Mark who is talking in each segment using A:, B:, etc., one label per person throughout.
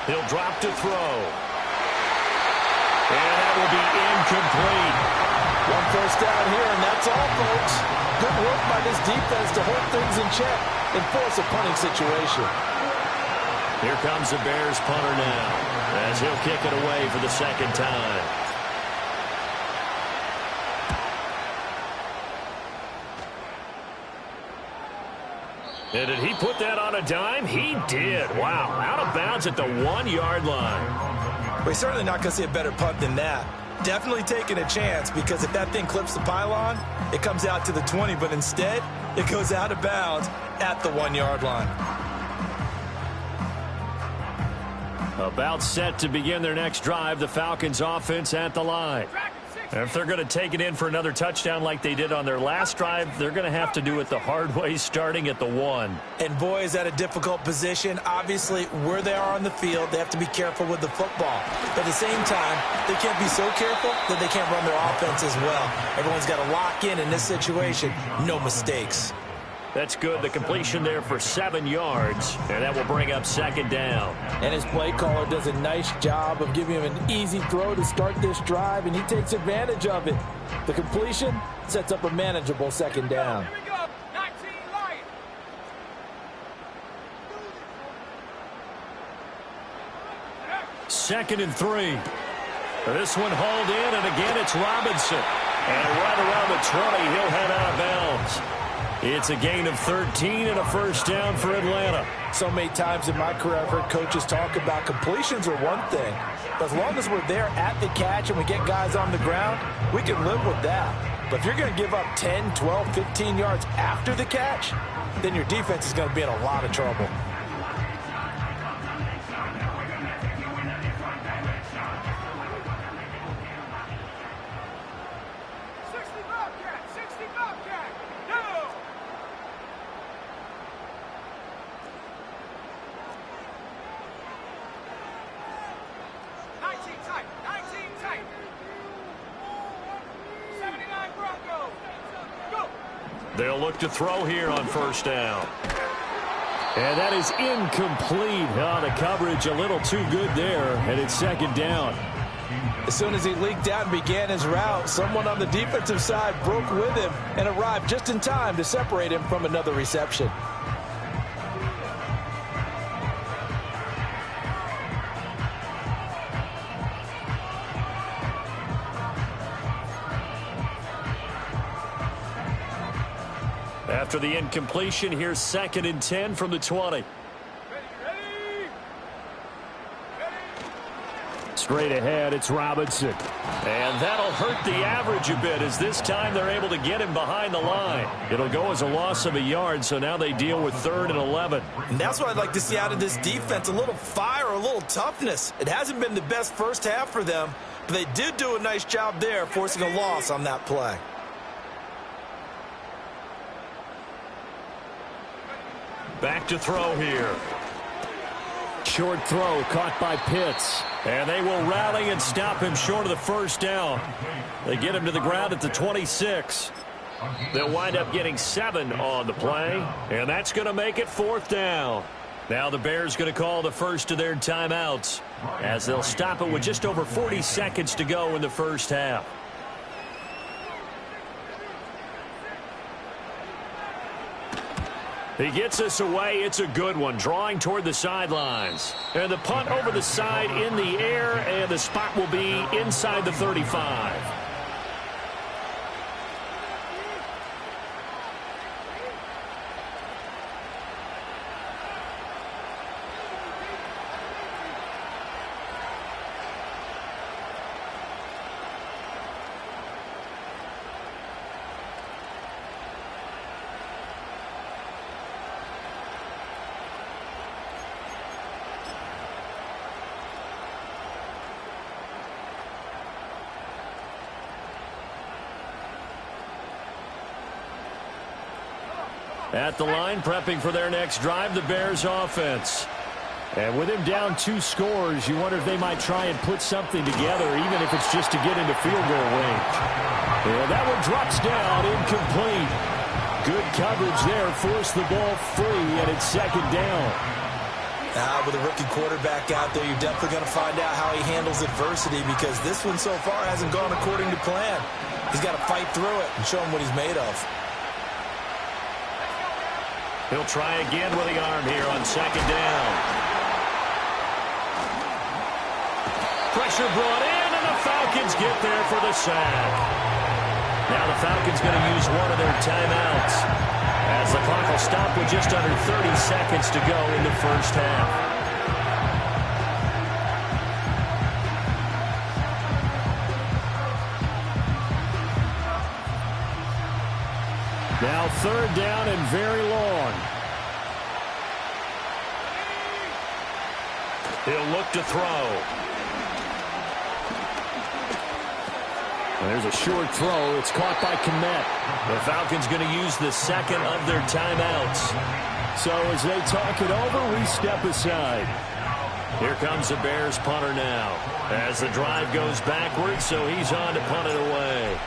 A: He'll drop to throw. And that will be incomplete.
B: One first down here, and that's all, folks. Good work by this defense to hold things in check and force a punting situation.
A: Here comes the Bears punter now, as he'll kick it away for the second time. And did he put that on a dime? He did. Wow, out of bounds at the 1-yard line.
B: We're certainly not going to see a better punt than that. Definitely taking a chance, because if that thing clips the pylon, it comes out to the 20, but instead, it goes out of bounds at the 1-yard line.
A: About set to begin their next drive, the Falcons offense at the line. If they're going to take it in for another touchdown like they did on their last drive, they're going to have to do it the hard way, starting at the 1.
B: And boy, is that a difficult position. Obviously, where they are on the field, they have to be careful with the football. But at the same time, they can't be so careful that they can't run their offense as well. Everyone's got to lock in this situation. No mistakes.
A: That's good. The completion there for 7 yards, and that will bring up second down.
B: And his play caller does a nice job of giving him an easy throw to start this drive, and he takes advantage of it. The completion sets up a manageable second down.
C: Here we go. 19 Lions.
A: Second and 3. This one hauled in, and again it's Robinson. And right around the 20, he'll head out of bounds. It's a gain of 13 and a first down for Atlanta.
B: So many times in my career, I've heard coaches talk about completions are one thing. But as long as we're there at the catch and we get guys on the ground, we can live with that. But if you're going to give up 10, 12, 15 yards after the catch, then your defense is going to be in a lot of trouble.
A: They'll look to throw here on first down. And that is incomplete. Oh, the coverage a little too good there, and it's second down.
B: As soon as he leaked out and began his route, someone on the defensive side broke with him and arrived just in time to separate him from another reception.
A: After the incompletion, here's second and 10 from the 20. Straight ahead, it's Robinson. And that'll hurt the average a bit, as this time they're able to get him behind the line. It'll go as a loss of a yard, so now they deal with 3rd and 11.
B: And that's what I'd like to see out of this defense, a little fire, a little toughness. It hasn't been the best first half for them, but they did do a nice job there, forcing a loss on that play.
A: Back to throw here. Short throw caught by Pitts. And they will rally and stop him short of the first down. They get him to the ground at the 26. They'll wind up getting 7 on the play. And that's going to make it 4th down. Now the Bears going to call the first of their timeouts, as they'll stop it with just over 40 seconds to go in the first half. He gets us away. It's a good one, drawing toward the sidelines. And the punt over the side in the air, and the spot will be inside the 35. At the line, prepping for their next drive, the Bears offense. And with him down 2 scores, you wonder if they might try and put something together, even if it's just to get into field goal range. And that one drops down, incomplete. Good coverage there, forced the ball free, and it's second down.
B: With a rookie quarterback out there, you're definitely going to find out how he handles adversity, because this one so far hasn't gone according to plan. He's got to fight through it and show him what he's made of.
A: He'll try again with the arm here on second down. Pressure brought in, and the Falcons get there for the sack. Now the Falcons going to use one of their timeouts, as the clock will stop with just under 30 seconds to go in the first half. Now third down and very long. He'll look to throw. There's a short throw. It's caught by Kmet. The Falcons going to use the second of their timeouts. So as they talk it over, we step aside. Here comes the Bears punter now, as the drive goes backwards, so he's on to punt it away.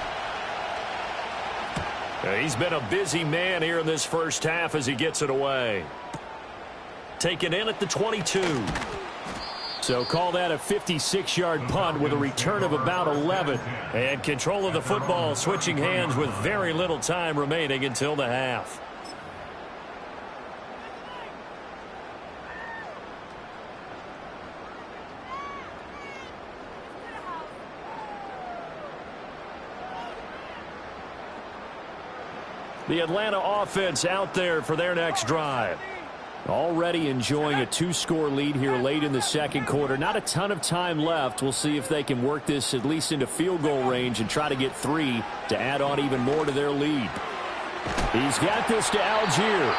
A: He's been a busy man here in this first half as he gets it away. Taken in at the 22. So call that a 56-yard punt with a return of about 11. And control of the football switching hands with very little time remaining until the half. The Atlanta offense out there for their next drive. Already enjoying a 2-score lead here late in the second quarter. Not a ton of time left. We'll see if they can work this at least into field goal range and try to get 3 to add on even more to their lead. He's got this to Algier.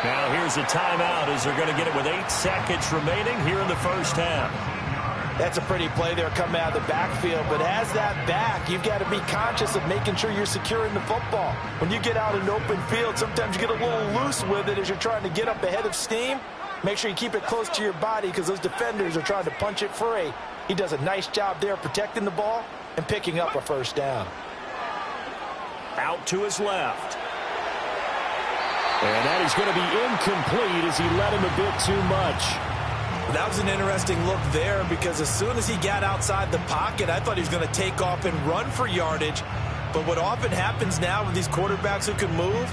A: Now here's a timeout as they're going to get it with 8 seconds remaining here in the first half.
B: That's a pretty play there coming out of the backfield, but as that back, you've got to be conscious of making sure you're securing the football. When you get out in open field, sometimes you get a little loose with it as you're trying to get up ahead of steam. Make sure you keep it close to your body, because those defenders are trying to punch it free. He does a nice job there protecting the ball and picking up a first down.
A: Out to his left. And that is going to be incomplete as he let him a bit too much.
B: That was an interesting look there, because as soon as he got outside the pocket, I thought he was going to take off and run for yardage. But what often happens now with these quarterbacks who can move,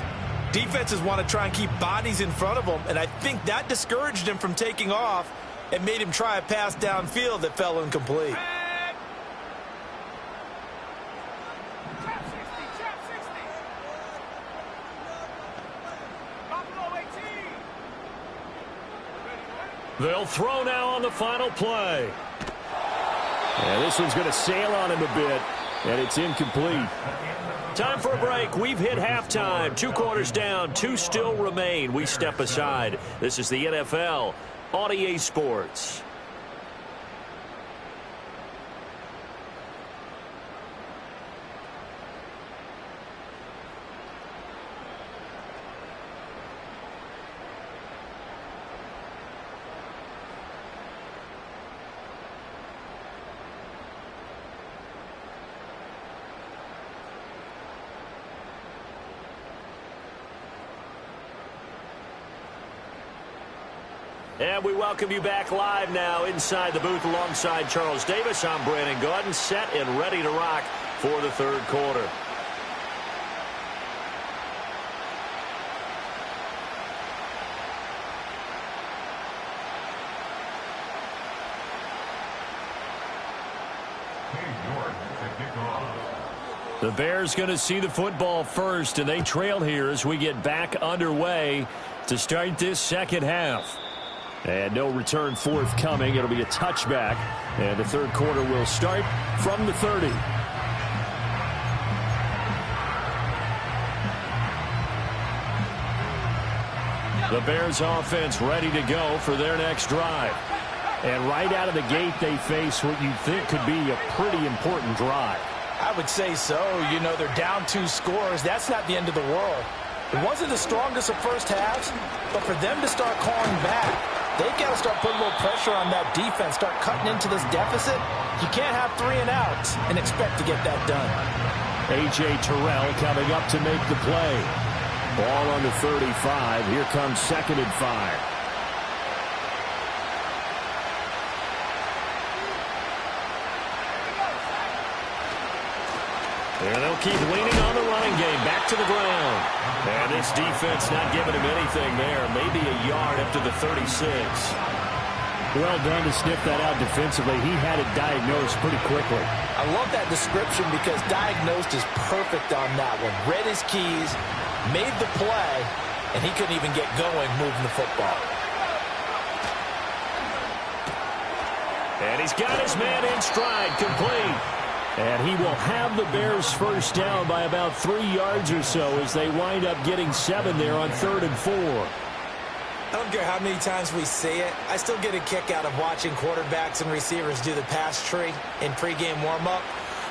B: defenses want to try and keep bodies in front of them, and I think that discouraged him from taking off and made him try a pass downfield that fell incomplete.
A: They'll throw now on the final play. And this one's going to sail on him a bit, and it's incomplete. Time for a break. We've hit halftime. 2 quarters down, 2 still remain. We step aside. This is the NFL on EA Sports. And we welcome you back live now inside the booth alongside Charles Davis. I'm Brandon Gaudin, set and ready to rock for the third quarter. The Bears going to see the football first, and they trail here as we get back underway to start this second half. And no return forthcoming. It'll be a touchback. And the third quarter will start from the 30. The Bears offense ready to go for their next drive. And right out of the gate, they face what you think could be a pretty important drive.
B: I would say so. You know, they're down 2 scores. That's not the end of the world. It wasn't the strongest of first halves, but for them to start calling back, they've got to start putting a little pressure on that defense, start cutting into this deficit. You can't have 3 and outs and expect to get that done.
A: A.J. Terrell coming up to make the play. Ball on the 35. Here comes 2nd and 5. And they'll keep leaning on the running game. Back to the ground. And this defense not giving him anything there. Maybe a yard up to the 36.
D: Well done to sniff that out defensively. He had it diagnosed pretty quickly.
B: I love that description because diagnosed is perfect on that one. Read his keys, made the play, and he couldn't even get going moving the football.
A: And he's got his man in stride, complete.
D: And he will have the Bears first down by about 3 yards or so as they wind up getting 7 there on 3rd and 4.
B: I don't care how many times we see it. I still get a kick out of watching quarterbacks and receivers do the pass tree in pregame warm-up.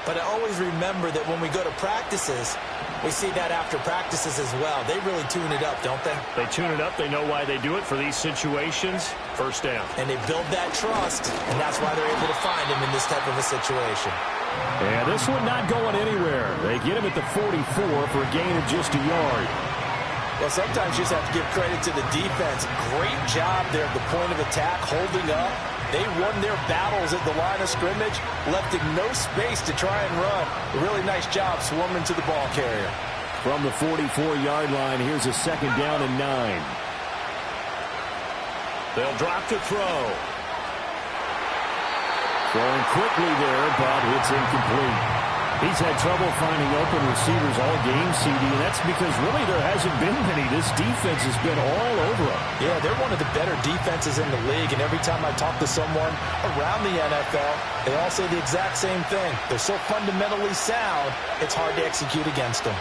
B: But I always remember that when we go to practices, we see that after practices as well. They really tune it up, don't they?
A: They tune it up. They know why they do it for these situations. First down.
B: And they build that trust, and that's why they're able to find him in this type of a situation.
D: And this one not going anywhere. They get him at the 44 for a gain of just a yard.
B: Well, sometimes you just have to give credit to the defense. Great job there at the point of attack, holding up. They won their battles at the line of scrimmage, left in no space to try and run. A really nice job swarming to the ball carrier.
D: From the 44-yard line, here's a 2nd down and 9.
A: They'll drop to throw.
D: Throwing quickly there, but it's incomplete. He's had trouble finding open receivers all game, CD, and that's because really there hasn't been many. This defense has been all over them.
B: Yeah, they're one of the better defenses in the league, and every time I talk to someone around the NFL, they all say the exact same thing. They're so fundamentally sound, it's hard to execute against them.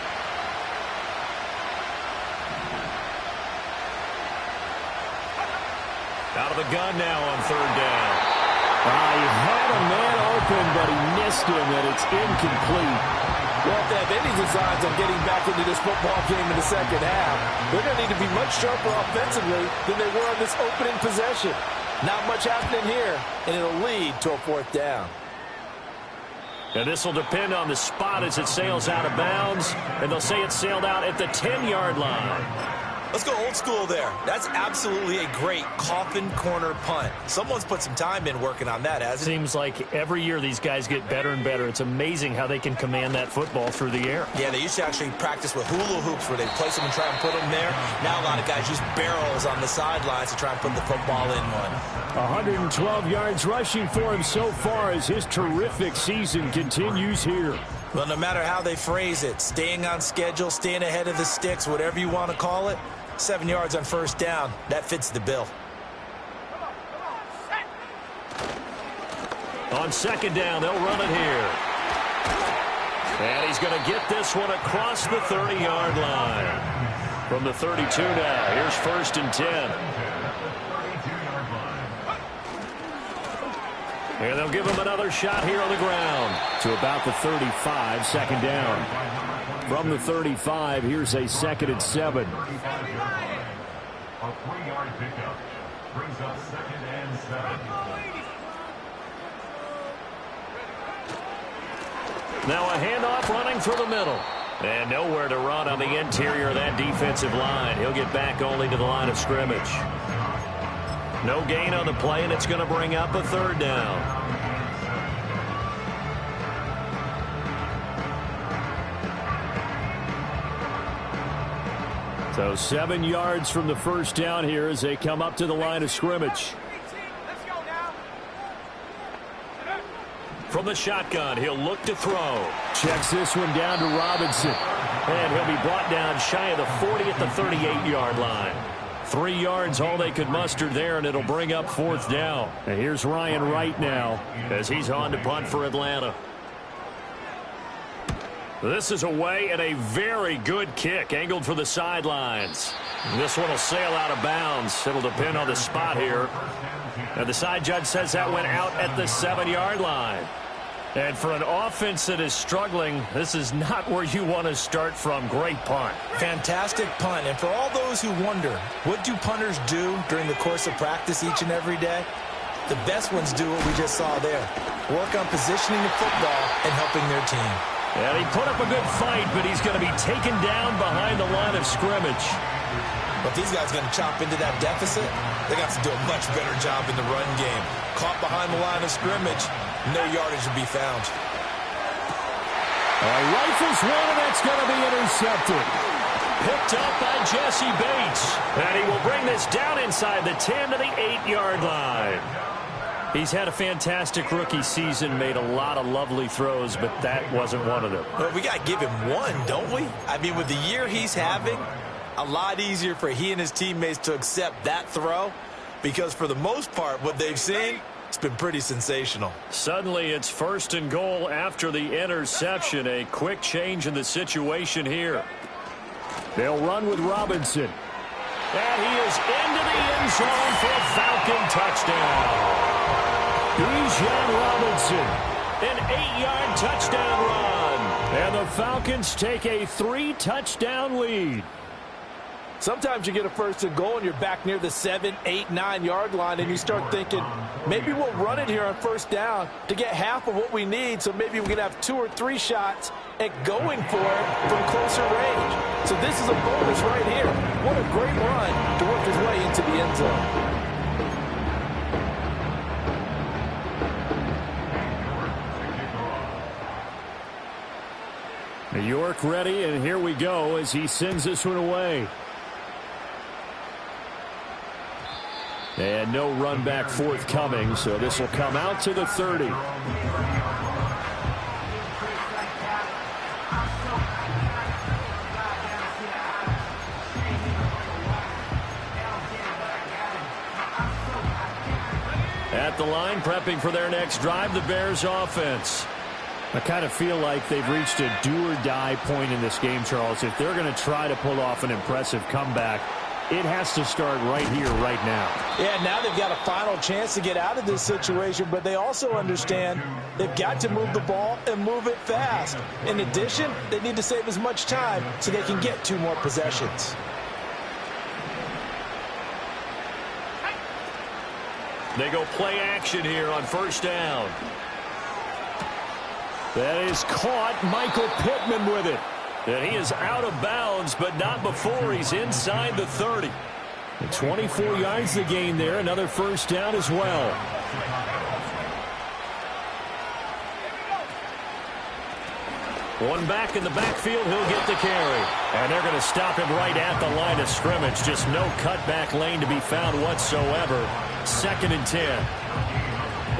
A: Out of the gun now on 3rd down.
D: He had a man open, but he missed him, and it's incomplete.
B: Well, if they have any designs on getting back into this football game in the second half, they're going to need to be much sharper offensively than they were on this opening possession. Not much happening here, and it'll lead to a 4th down.
A: And this will depend on the spot as it sails out of bounds, and they'll say it sailed out at the 10-yard line.
B: Let's go old school there. That's absolutely a great coffin corner punt. Someone's put some time in working on that, hasn't it?
A: Seems like every year these guys get better and better. It's amazing how they can command that football through the air.
B: Yeah, they used to actually practice with hula hoops where they place them and try and put them there. Now a lot of guys use barrels on the sidelines to try and put the football in one.
D: 112 yards rushing for him so far as his terrific season continues here.
B: Well, no matter how they phrase it, staying on schedule, staying ahead of the sticks, whatever you want to call it, 7 yards on 1st down, that fits the bill.
A: On 2nd down, they'll run it here. And he's going to get this one across the 30-yard line. From the 32 now, here's 1st and 10. And they'll give him another shot here on the ground.
D: To about the 35, 2nd down. From the 35, here's a 2nd and 7.
E: A 3-yard pickup brings up 2nd and 7.
A: Now a handoff running through the middle. And nowhere to run on the interior of that defensive line. He'll get back only to the line of scrimmage. No gain on the play, and it's going to bring up a 3rd down.
D: So 7 yards from the 1st down here as they come up to the line of scrimmage.
C: Let's go now.
A: From the shotgun, he'll look to throw.
D: Checks this one down to Robinson.
A: And he'll be brought down shy of the 40 at the 38-yard line. 3 yards, all they could muster there, and it'll bring up 4th down.
D: And here's Ryan Wright now
A: as he's on to punt for Atlanta. This is away and a very good kick angled for the sidelines. This one will sail out of bounds. It'll depend on the spot here. And the side judge says that went out at the 7-yard line. And for an offense that is struggling, this is not where you want to start from. Great punt.
B: Fantastic punt. And for all those who wonder, what do punters do during the course of practice each and every day? The best ones do what we just saw there. Work on positioning the football and helping their team.
A: And he put up a good fight, but he's going to be taken down behind the line of scrimmage.
B: But these guys going to chop into that deficit, they got to do a much better job in the run game. Caught behind the line of scrimmage, no yardage to be found.
D: Rifles one, and that's going to be intercepted.
A: Picked up by Jesse Bates. And he will bring this down inside the 10 to the 8-yard line. He's had a fantastic rookie season, made a lot of lovely throws, but that wasn't one of them.
B: Well, we got to give him one, don't we? I mean, with the year he's having, a lot easier for he and his teammates to accept that throw, because for the most part, what they've seen, it's been pretty sensational.
A: Suddenly, it's 1st and goal after the interception. A quick change in the situation here.
D: They'll run with Robinson.
A: And he is into the end zone for a Falcon touchdown.
D: Bijan Robinson.
A: An 8-yard touchdown run.
D: And the Falcons take a 3-touchdown lead.
B: Sometimes you get a 1st and goal and you're back near the 7, 8, 9-yard line and you start thinking, maybe we'll run it here on 1st down to get half of what we need, so maybe we can have 2 or 3 shots at going for it from closer range. So this is a bonus right here. What a great run to work his way into the end zone.
D: New York ready, and here we go as he sends this one away. And no run back forthcoming, so this will come out to the 30.
A: At the line, prepping for their next drive, the Bears offense.
D: I kind of feel like they've reached a do-or-die point in this game, Charles. If they're going to try to pull off an impressive comeback, it has to start right here, right now.
B: Yeah, now they've got a final chance to get out of this situation, but they also understand they've got to move the ball and move it fast. In addition, they need to save as much time so they can get 2 more possessions.
A: They go play action here on 1st down.
D: That is caught. Michael Pittman with it.
A: And he is out of bounds, but not before he's inside the 30.
D: And 24 yards to gain there. Another 1st down as well.
A: One back in the backfield, he'll get the carry. And they're going to stop him right at the line of scrimmage. Just no cutback lane to be found whatsoever. 2nd and 10.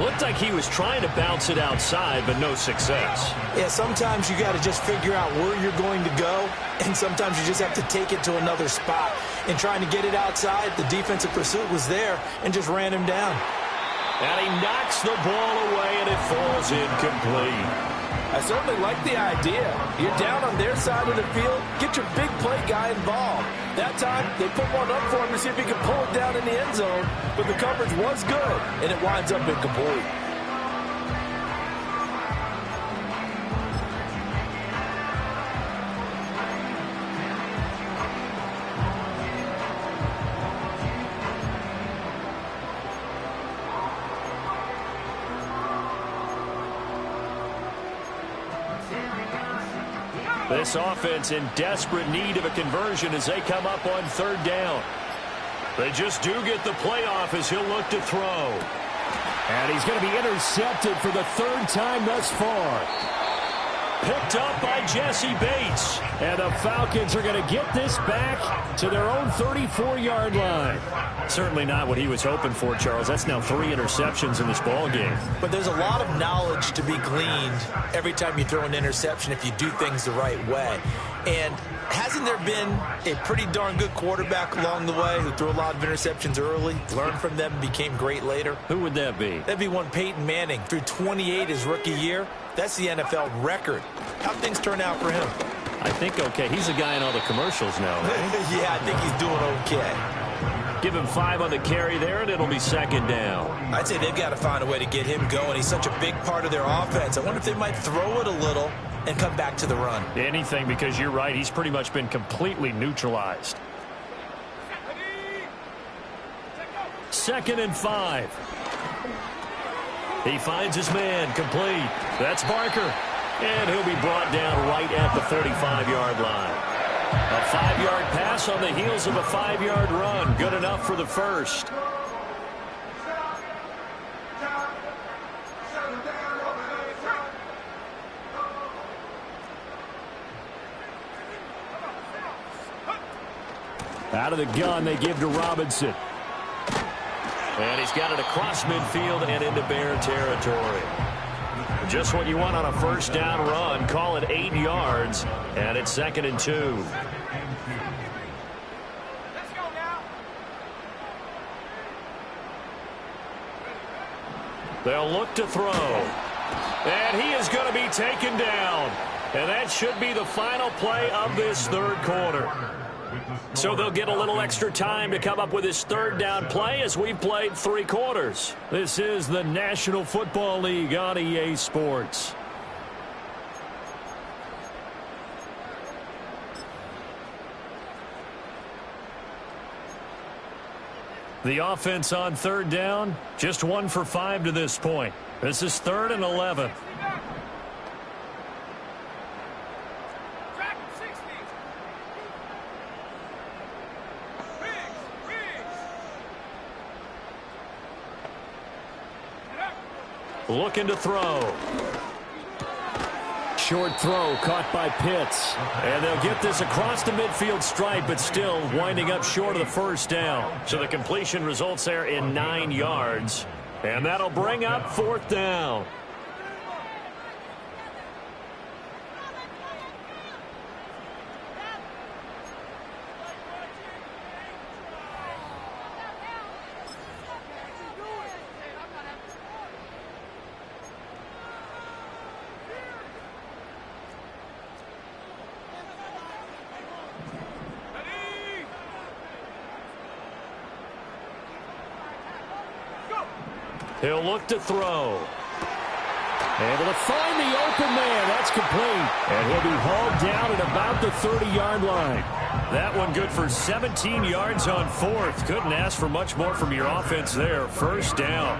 A: Looked like he was trying to bounce it outside, but no success.
B: Yeah, sometimes you got to just figure out where you're going to go, and sometimes you just have to take it to another spot. And trying to get it outside, the defensive pursuit was there and just ran him down.
A: And he knocks the ball away, and it falls incomplete.
B: I certainly like the idea. You're down on their side of the field, get your big play guy involved. That time, they put one up for him to see if he could pull it down in the end zone, but the coverage was good, and it winds up incomplete.
A: This offense in desperate need of a conversion as they come up on 3rd down. They just do get the playoff as he'll look to throw.
D: And he's going to be intercepted for the 3rd time thus far.
A: Picked up by Jesse Bates.
D: And the Falcons are going to get this back to their own 34-yard line.
A: Certainly not what he was hoping for, Charles. That's now 3 interceptions in this ball game.
B: But there's a lot of knowledge to be gleaned every time you throw an interception if you do things the right way. And hasn't there been a pretty darn good quarterback along the way who threw a lot of interceptions early, learned from them, and became great later?
A: Who would that be?
B: That'd be one Peyton Manning. Threw 28 his rookie year. That's the NFL record. How'd things turn out for him?
A: I think okay. He's a guy in all the commercials now. Right?
B: Yeah, I think he's doing okay.
A: Give him 5 on the carry there, and it'll be 2nd down.
B: I'd say they've got to find a way to get him going. He's such a big part of their offense. I wonder if they might throw it a little and come back to the run.
A: Anything, because you're right. He's pretty much been completely neutralized. 2nd and 5. He finds his man, complete. That's Barker. And he'll be brought down right at the 35-yard line. A 5-yard pass on the heels of a 5-yard run. Good enough for the first.
D: Out of the gun, they give to Robinson.
A: And he's got it across midfield and into Bear territory. Just what you want on a first down run. Call it 8 yards, and it's 2nd and 2.
C: Let's go now.
A: They'll look to throw. And he is going to be taken down. And that should be the final play of this third quarter. So they'll get a little extra time to come up with his third down play as we've played 3 quarters.
D: This is the National Football League on EA Sports. The offense on third down, just 1 for 5 to this point. This is 3rd and 11.
C: Track 60.
A: Looking to throw.
D: Short throw caught by Pitts.
A: And they'll get this across the midfield stripe, but still winding up short of the first down. So the completion results there in 9 yards. And that'll bring up 4th down. He'll look to throw.
D: Able to find the open man. That's complete. And he'll be hauled down at about the 30-yard line.
A: That one good for 17 yards on 4th. Couldn't ask for much more from your offense there. First down.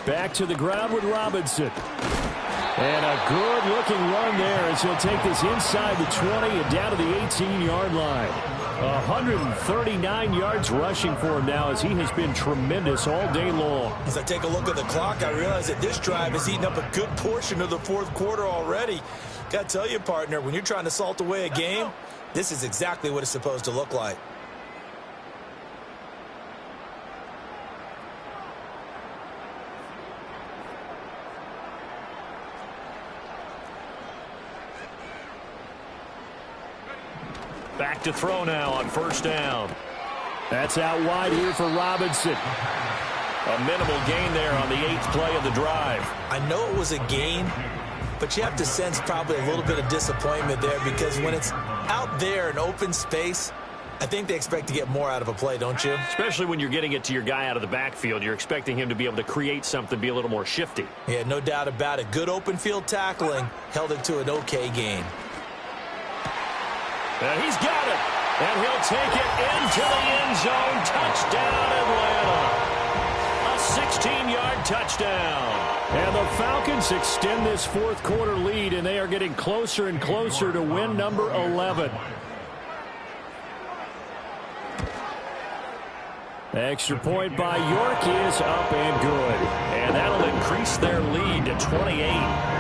D: Back to the ground with Robinson. And a good-looking run there as he'll take this inside the 20 and down to the 18-yard line. 139 yards rushing for him now as he has been tremendous all day long.
B: As I take a look at the clock, I realize that this drive has eaten up a good portion of the 4th quarter already. Got to tell you, partner, when you're trying to salt away a game, this is exactly what it's supposed to look like.
A: Back to throw now on first down.
D: That's out wide here for Robinson.
A: A minimal gain there on the 8th play of the drive.
B: I know it was a gain, but you have to sense probably a little bit of disappointment there because when it's out there in open space, I think they expect to get more out of a play, don't you?
A: Especially when you're getting it to your guy out of the backfield. You're expecting him to be able to create something, be a little more shifty.
B: Yeah, no doubt about it. Good open field tackling held it to an okay gain.
A: And he's got it. And he'll take it into the end zone. Touchdown, Atlanta. A 16-yard touchdown.
D: And the Falcons extend this 4th quarter lead, and they are getting closer and closer to win number 11. Extra point by York is up and good.
A: And that'll increase their lead to 28.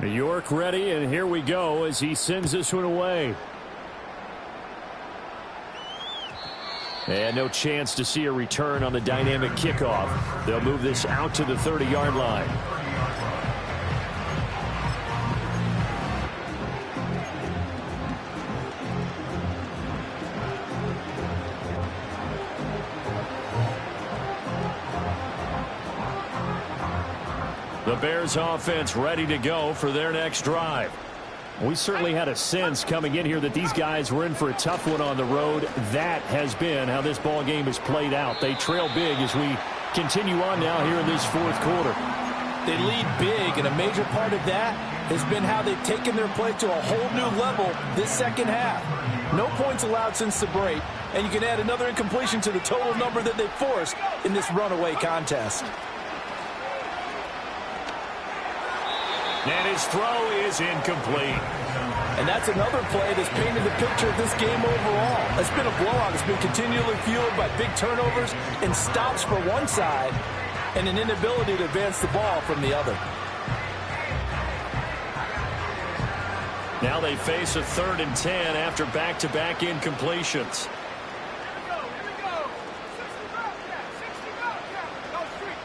D: New York ready, and here we go as he sends this one away. And no chance to see a return on the dynamic kickoff. They'll move this out to the 30-yard line.
A: The Bears offense ready to go for their next drive.
D: We certainly had a sense coming in here that these guys were in for a tough one on the road. That has been how this ball game has played out. They trail big as we continue on now here in this 4th quarter.
B: They lead big, and a major part of that has been how they've taken their play to a whole new level this second half. No points allowed since the break, and you can add another incompletion to the total number that they forced in this runaway contest.
A: And his throw is incomplete.
B: And that's another play that's painted the picture of this game overall. It's been a blowout. It's been continually fueled by big turnovers and stops for one side and an inability to advance the ball from the other.
A: Now they face a 3rd and 10 after back-to-back incompletions.
C: Here we go. 60 yards, yeah. 60 yards, yeah. Go street.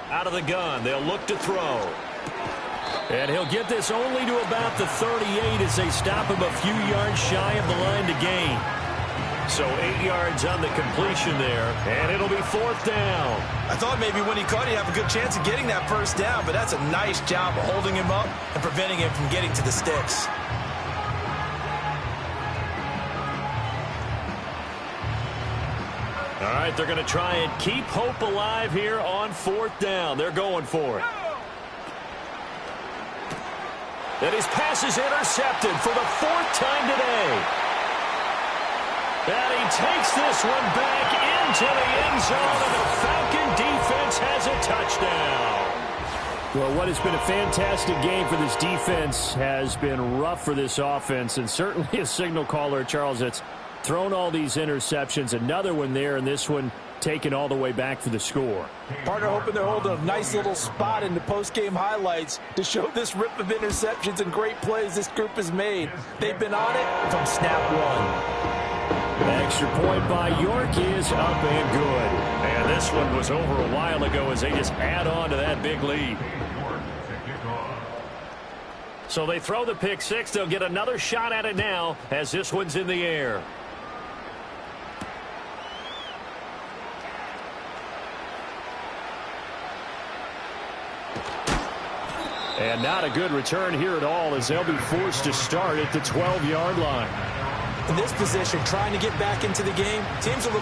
A: Out of the gun, they'll look to throw. And he'll get this only to about the 38 as they stop him a few yards shy of the line to gain. So 8 yards on the completion there, and it'll be 4th down.
B: I thought maybe when he caught, he'd have a good chance of getting that first down, but that's a nice job of holding him up and preventing him from getting to the sticks.
A: All right, they're going to try and keep hope alive here on 4th down. They're going for it. And his pass is intercepted for the 4th time today. And he takes this one back into the end zone, and the Falcon defense has a touchdown.
D: Well, what has been a fantastic game for this defense has been rough for this offense, and certainly a signal caller, Charles, that's thrown all these interceptions. Another one there, and this one taken all the way back for the score.
B: Partner hoping they're holding a nice little spot in the post-game highlights to show this rip of interceptions and great plays this group has made. They've been on it from snap one.
D: Extra point by York is up and good.
A: And this one was over a while ago as they just add on to that big lead. So they throw the pick six. They'll get another shot at it now as this one's in the air.
D: And not a good return here at all as they'll be forced to start at the 12-yard line.
B: In this position, trying to get back into the game, teams are